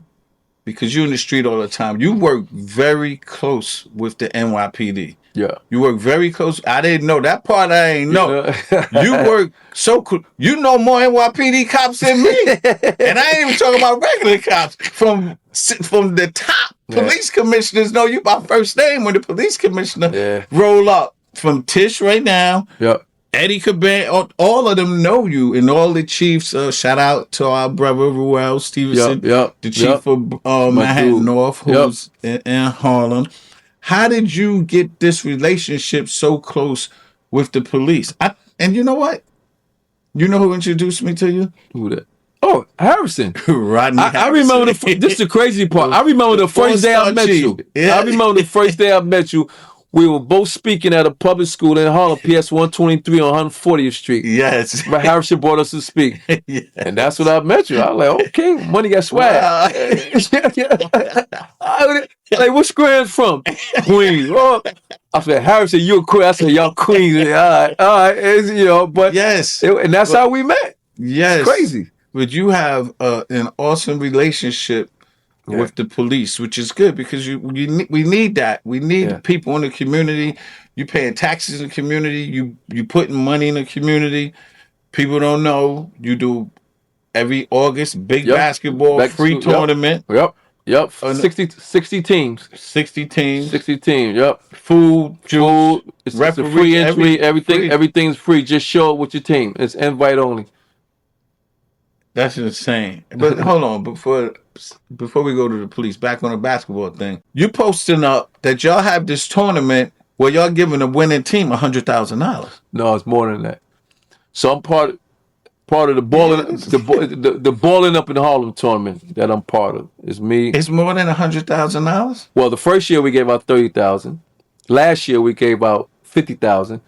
Because you're in the street all the time. You work very close with the NYPD. Yeah. You work very close. I didn't know. That part I ain't know. You work so cool. You know more NYPD cops than me. And I ain't even talking about regular cops. From the top police commissioners know you by first name when the police commissioner roll up. From Tish right now. Yep. Eddie Caban, all of them know you, and all the chiefs. Shout out to our brother Ruel Stevenson, the chief of Manhattan North, who's in Harlem. How did you get this relationship so close with the police? And you know what? You know who introduced me to you? Who that? Oh, Harrison. Rodney Harrison. I remember this is the crazy part. I remember the first day I met you. Yeah. I remember the first day I met you. We were both speaking at a public school in Harlem, PS 123 on 140th Street. Yes. But Harrison brought us to speak. Yeah. And that's what I met you. I was like, okay, money got swag. Wow. Like, what square is from? Queens. Oh. I said, Harrison, you're a queen. I said, y'all Queens. All right. But yes. and that's how we met. Yes. It's crazy. but you have an awesome relationship with the police, which is good because we need that. We need people in the community. You paying taxes in the community. You putting money in the community. People don't know you do every August big basketball free tournament. Yep. 60 teams. 60 teams. 60 teams. Yep. Food. It's a free entry. Everything's free. Just show up with your team. It's invite only. That's insane. But hold on, before we go to the police, back on the basketball thing, you posting up that y'all have this tournament where y'all giving the winning team $100,000. No, it's more than that. So I'm part of the balling, the balling up in the Harlem tournament that I'm part of. It's me. It's more than $100,000. Well, the first year we gave out 30,000. Last year we gave out 50,000.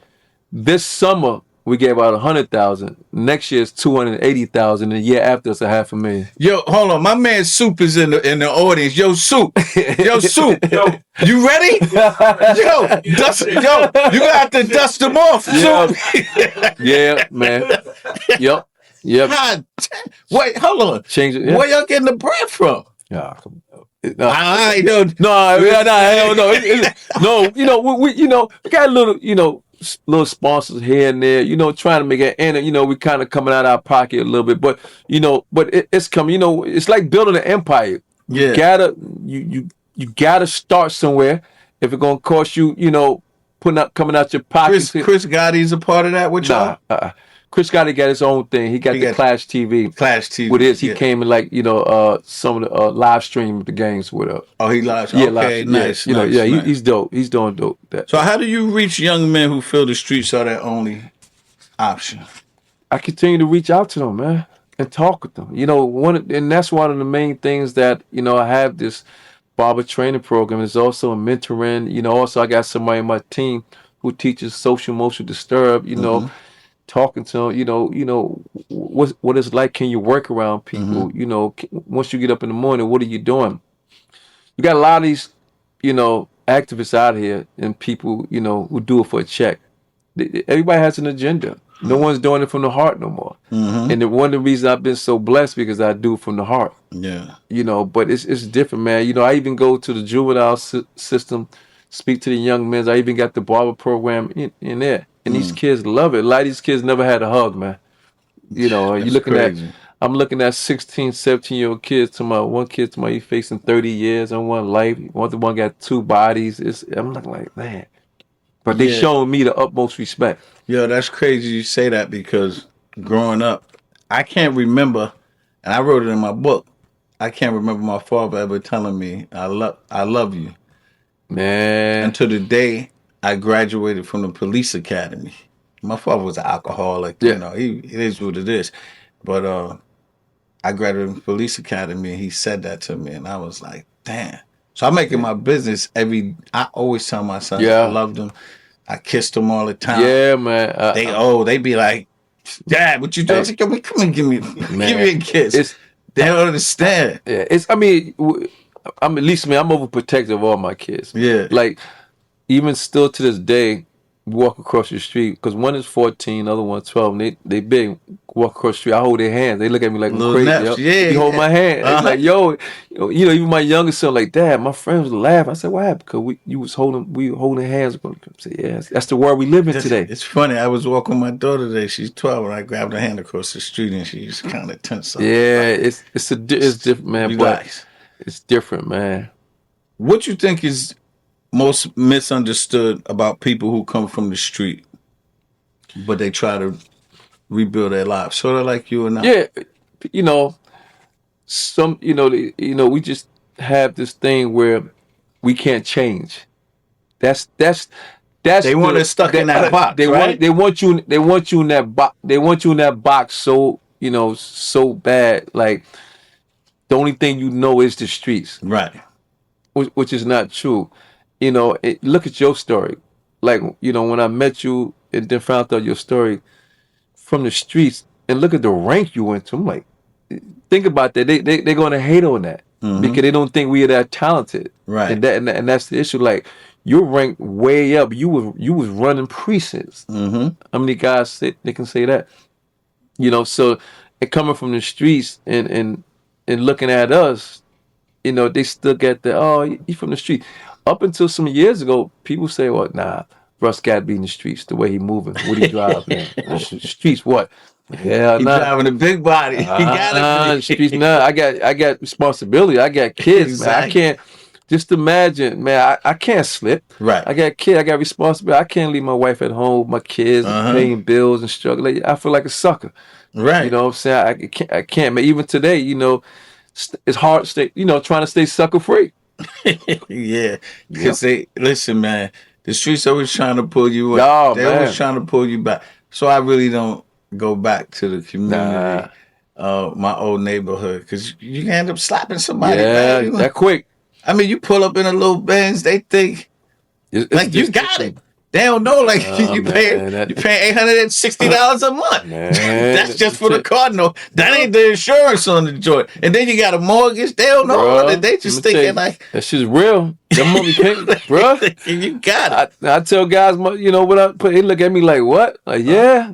This summer we gave out 100,000. Next year it's 280,000. And the year after it's $500,000. Yo, hold on. My man Soup is in the audience. Yo, Soup. Yo, Soup. Yo, you ready? Yo, you gonna have to dust them off, Soup. Yeah, man. Yep. God, wait, hold on. Change it. Yeah. Where y'all getting the bread from? Yeah. I don't. No. We got a little sponsors here and there, trying to make it, and we kind of coming out of our pocket a little bit, but it's coming. It's like building an empire. Yeah, you gotta start somewhere. If it's gonna cost you, coming out your pocket. Chris Gotti's a part of that with y'all. Chris Gotti got his own thing. He got the Clash TV. Clash TV. With his, he came in some of the live stream the games with us. Oh, he live. Yeah, okay, nice. He's dope. He's doing dope. So how do you reach young men who feel the streets are their only option? I continue to reach out to them, man, and talk with them. And that's one of the main things that I have this barber training program. It's also a mentoring. Also I got somebody in my team who teaches social emotional disturb. Talking to them, what it's like. Can you work around people? Once you get up in the morning, what are you doing? You got a lot of these, activists out here and people, who do it for a check. Everybody has an agenda. No one's doing it from the heart no more. And one of the reasons I've been so blessed because I do it from the heart. Yeah. But it's different, man. I even go to the juvenile system, speak to the young men. I even got the barber program in there. And these kids love it. A lot of these kids never had a hug, man. I'm looking at 16, 17-year-old kids. One kid he's facing 30 years on one life. One got 2 bodies. I'm looking like, man. But they showing me the utmost respect. Yo, that's crazy you say that because growing up, I can't remember, and I wrote it in my book, I can't remember my father ever telling me, I love you. Man. Until the day I graduated from the police academy. My father was an alcoholic. It is what it is. But I graduated from the police academy and he said that to me and I was like, damn. So I make it my business I always tell my sons I loved them. I kissed them all the time. Yeah, man. They be like, Dad, what you doing? I said, come and give me a kiss. They don't understand. Yeah, I'm at least, man, I'm overprotective of all my kids. Yeah. Like, even still to this day, we walk across the street, because one is 14, the other one's 12, and they big, walk across the street, I hold their hands. They look at me like I'm crazy. Naps, you hold my hand. It's like, yo, even my youngest son, like, Dad, my friends was laughing. I said, what happened? Because we were holding hands. I said, yeah, that's the world we live in today. It's funny. I was walking my daughter today. She's 12, and I grabbed her hand across the street, and she's kind of tense. Yeah, it's different, man. Relax. But it's different, man. What you think is most misunderstood about people who come from the street, but they try to rebuild their lives, sort of like you and I? Yeah, we just have this thing where we can't change. That's they want us stuck in that box. They want you in that box. They want you in that box so so bad. Like, the only thing is the streets, right? Which is not true. Look at your story. Like, when I met you and then found out your story from the streets, and look at the rank you went to. I'm like, think about that. They're going to hate on that because they don't think we are that talented. Right. And that's the issue. Like, you're ranked way up. You was running precincts. How many guys they can say that? So and coming from the streets and looking at us, you know, they still get the, oh, you from the street. Up until some years ago, people say, well, nah, Russ got to be in the streets, the way he moving, what he driving. The streets, what? Hell He nah. driving a big body. He gotta be. The streets, nah. I got responsibility. I got kids, man. I can't. Just imagine, man. I can't slip. Right. I got kids. I got responsibility. I can't leave my wife at home with my kids, paying bills and struggling. I feel like a sucker. Right. You know what I'm saying? I can't. Man, even today, you know, it's hard to stay. You know, trying to stay sucker free. Yeah. Because they listen, man. The streets always trying to pull you in. Oh, They're always trying to pull you back. So I really don't go back to the community, my old neighborhood, because you can end up slapping somebody. Yeah, man. that quick. I mean, you pull up in a little Benz, they think like you got it. They don't know, like you pay $860 a month. Man, that's just for the car. No, that ain't the insurance on the joint. And then you got a mortgage. They don't know all that. They just thinking like that shit's real. That money payment, bro. You got it. I tell guys, you know what I put. They look at me like, what? Like, yeah,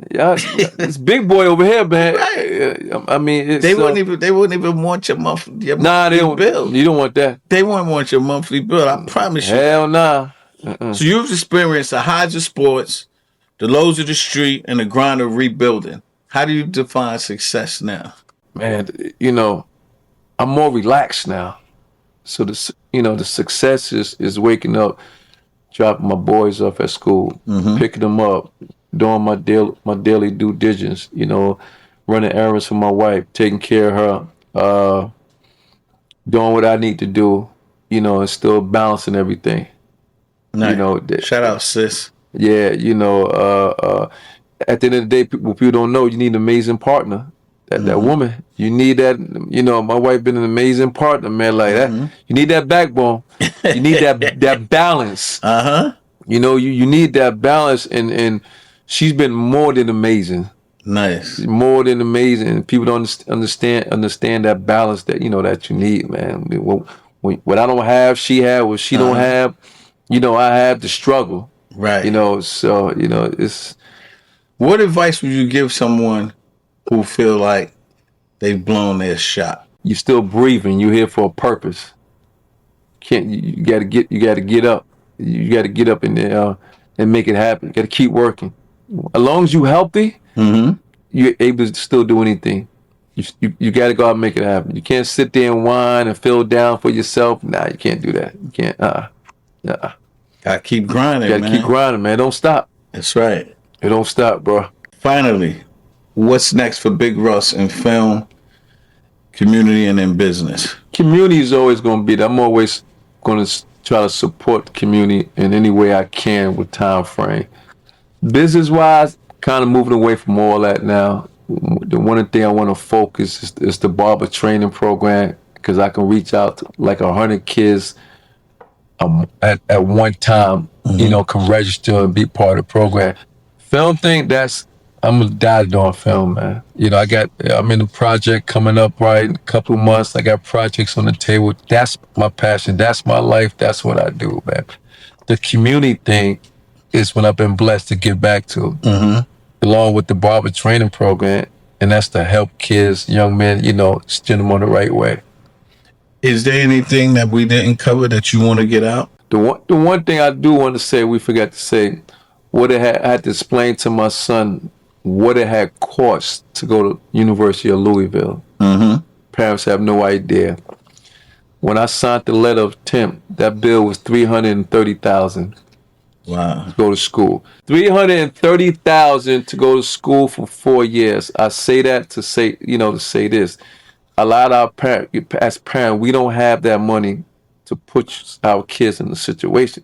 this big boy over here, man. Right. I mean, they wouldn't even want your monthly. Nah, they don't. Bill. You don't want that. They won't want your monthly bill. I promise you. Hell nah. So you've experienced the highs of sports, the lows of the street, and the grind of rebuilding. How do you define success now? Man, you know, I'm more relaxed now. So the success is waking up, dropping my boys off at school, picking them up, doing my daily due diligence. You know, running errands for my wife, taking care of her, doing what I need to do. You know, and still balancing everything. Nice. You know, shout out, sis. Yeah, you know, at the end of the day, people don't know you need an amazing partner. That woman, you need that. You know, my wife been an amazing partner, man. Like that, you need that backbone. You need that balance. You know, you need that balance, and she's been more than amazing. Nice, more than amazing. People don't understand that balance that that you need, man. What I don't have, she have. What she don't have. You know, I have the struggle. Right. You know, so, it's... What advice would you give someone who feel like they've blown their shot? You're still breathing. You're here for a purpose. You gotta get up. You gotta get up and make it happen. You gotta keep working. As long as you're healthy, you're able to still do anything. You gotta go out and make it happen. You can't sit there and whine and feel down for yourself. Nah, you can't do that. You can't. Gotta keep grinding, man. Gotta keep grinding, man. Don't stop. That's right. It don't stop, bro. Finally, what's next for Big Russ in film, community, and in business? Community is always going to be there. I'm always going to try to support the community in any way I can with time frame. Business-wise, kind of moving away from all that now. The one thing I want to focus is the barber training program, because I can reach out to like 100 kids at one time, can register and be part of the program. Film thing, I'm gonna die doing film, man. I'm in the project coming up right in a couple of months. I got projects on the table. That's my passion. That's my life. That's what I do, man. The community thing is when I've been blessed to give back to, along with the barber training program, and that's to help kids, young men, steer them on the right way. Is there anything that we didn't cover that you want to get out? The one thing I do want to say, we forgot to say, I had to explain to my son what it had cost to go to University of Louisville. Parents have no idea. When I signed the letter of intent, that bill was $330,000. Wow. To go to school. $330,000 to go to school for 4 years. I say that to say this. A lot of our parents, as parents, we don't have that money to put our kids in the situation.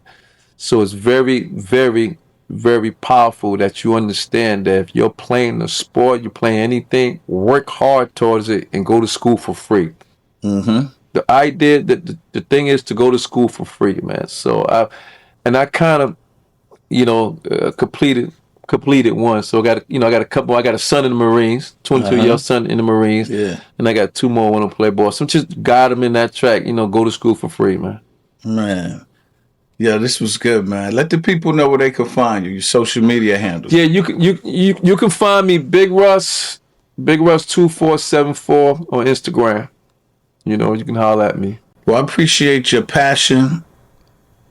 So it's very, very, very powerful that you understand that if you're playing a sport, you're playing anything, work hard towards it and go to school for free. The idea that the thing is to go to school for free, man. So I kind of, completed one. So I got a couple. I got a son in the Marines, 22-year-old son in the Marines. Yeah. And I got 2 more want to play ball. So just guide them in that track. Go to school for free, man. Man. Yeah, this was good, man. Let the people know where they can find you, your social media handles. Yeah, you can find me Big Russ Big Russ 2474 on Instagram. You know, you can holler at me. Well, I appreciate your passion,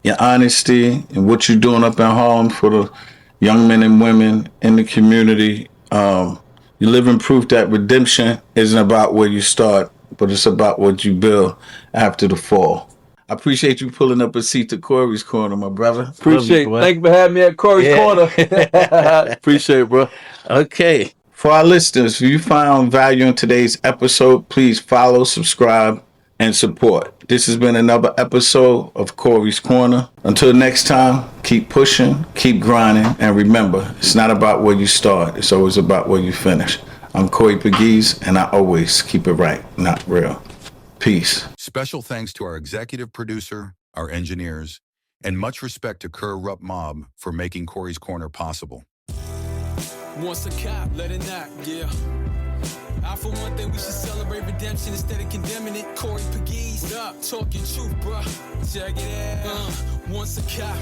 your honesty, and what you're doing up in Harlem for the young men and women in the community. You're living proof that redemption isn't about where you start, but it's about what you build after the fall. I appreciate you pulling up a seat to Corey's Corner, my brother. Appreciate it. Thank you for having me at Corey's Corner. Appreciate it, bro. Okay. For our listeners, if you found value in today's episode, please follow, subscribe, and support. This has been another episode of Corey's Corner. Until next time, keep pushing, keep grinding, and remember, it's not about where you start, it's always about where you finish. I'm Corey Pegues, and I always keep it right, not real. Peace. Special thanks to our executive producer, our engineers, and much respect to Kerr Rupp Mob for making Corey's Corner possible. Once a cop, let it knock, yeah. I for one thing we should celebrate redemption instead of condemning it. Corey Pegues, up, talking truth, bruh. Check it out. Once a cop.